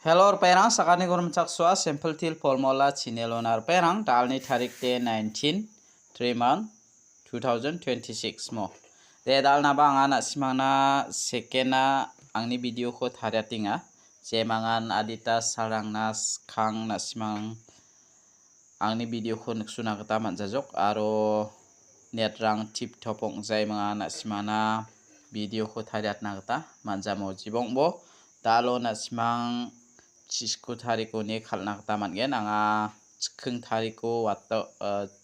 Hello perang sakani gurum chakswa simple til formula chinelonar perang dalni tarik te 19 3 month 2026 mo de dalna banga na simana sekena angni video ko thariatinga jemangan adita sarangna khang na simang angni video ko nuksuna kata manjajok aro netrang tip topong jai manga na simana video ko thariatna kata manjamo jibongbo dalo na simang Cisco tariko ni khalna kata mangen anga chikhung tariko wato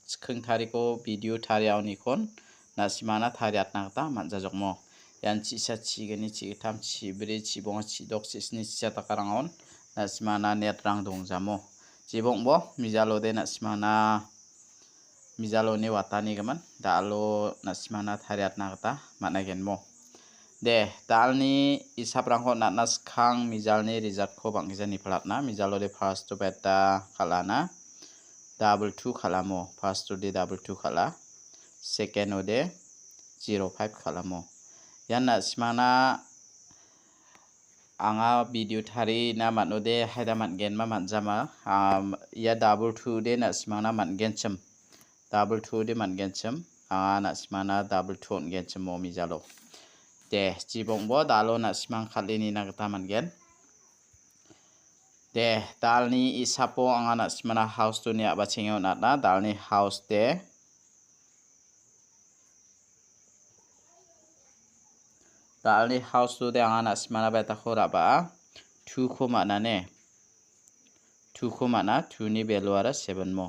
chikhung tariko video thariaw ni kon nasimana thariatna kata manjajokmo yan chisa chigani chitam chibri chibong chidok sisni chisa takarangon nasimana netrang dongjamo jibongbo mijalode nasimana mijalone watani gaman dalo nasimana thariatna kata managenmo de dalni isaprangko natnas khang mijalni result ko bangjani platna mijalode first to beta khalana double 2 khalamo first to de double 2 khala second ode 05 khalamo yanna simana anga video thari na manode haida mangen ma manjama ya double 2 de na simana mangencham double 2 de mangencham anga na simana double 2 ngencham mo mijalo de jibongbo dalo na simang khalini na kata mangen de dalni isapo anga na simana house to ni aba chengyo na dalni house de dalni house to de anga na simana beta khora ba 2 ko mana ne 2 ko mana 2 ni value ara 7 mo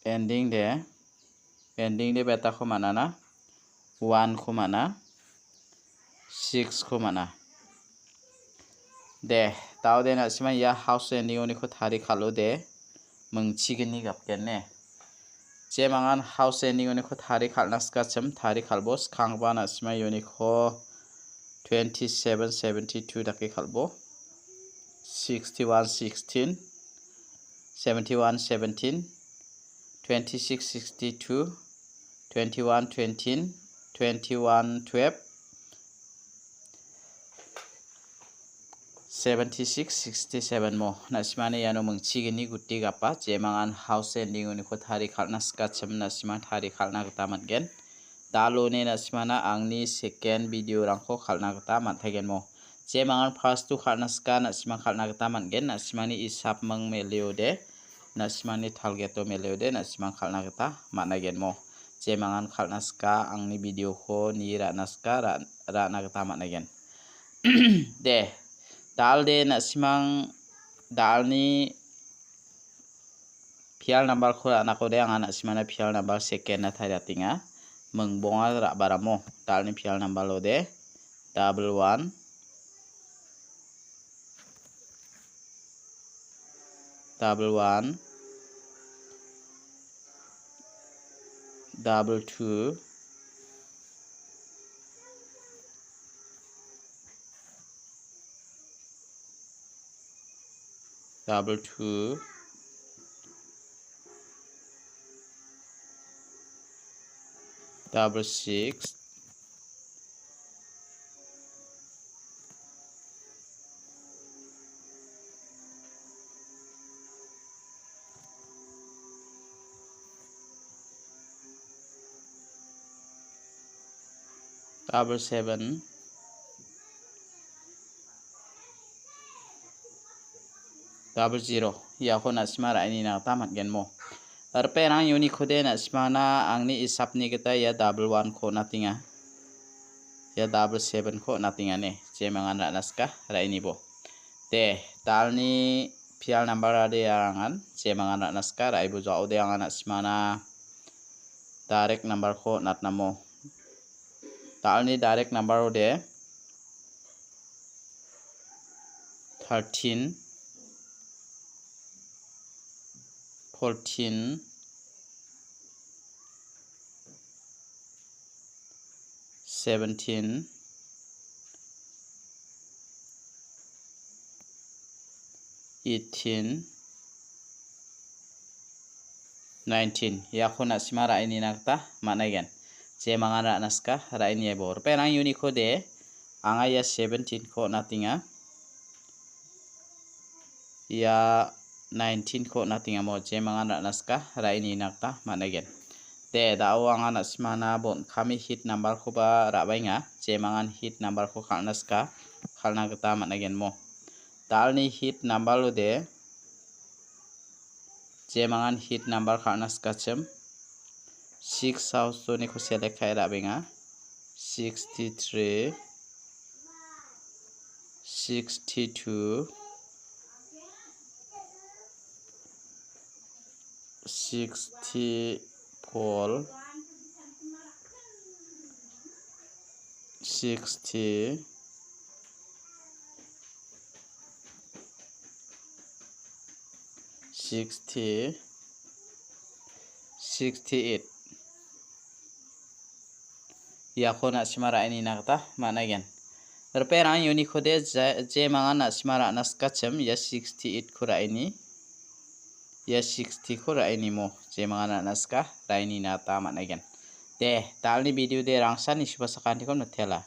ending de beta ko mana na 1 ko mana 6 ko mana de taw de na sima ya house ending oni ko thari khalo de mungchigini gapken ne je mangan house ending oni ko thari khalna ska cham thari khalbos khangba na sima yoni ko 27 72 dake khalbo 61 16 71 17 26 62 21 20 21 12 76 67 mo nasimane yano mungchigini gutti gapa jemangan house ending oni ko thari khalna ska cham nasima thari khalna gata mangen dalo ne nasimana angni second video rangko khalna gata manthagen mo jemangan first to khalna ska nasima khalna gata mangen nasimani isap mang meleo de nasimani targeto meleo de nasima khalna gata managen mo jemangan khalna ska angni video ko ni rana ska rana gata managen de dalde nasimang dalni fial number ko rana ko de anga nasimana fial number second na thariatinga mungbonga ra baramo dalni fial number lo de 11 double 2 double 2 double 6 double 7 double 0 ya ko nasima ra ini na tamat genmo arperang yuni khode nasimana angni isapni kita ya double 1 ko natinga ya double 7 ko natinga ne jemangan ra naska ra ini bo de dalni fial number ade arangan jemangan ra naska ra ibu jao de angan nasimana direct number ko natnamo dalni direct number ode 13 14 17 18 19 ya khona simara ini nakta managen je mangana naska ra ini bor penang uni khode anga ya 17 ko natinga ya 19 ko natinga mo je mangana naska raini nakta managen de dawo anga nasimana bon kami hit number ko ba rabainga je mangan hit number ko khalnaska khalna gata managen mo dalni hit number lo de je mangan hit number khalnaska chem 6 house ni ko select khai rabainga 63 62 64 60 68 yakona simara ini nakta managen Perang yuni khode je mangana simara naskachem ya 68 khura ini ya 60 khura ini mo je mangana naska raini nata managen de dalni video de rangsan isba sakanti kon thela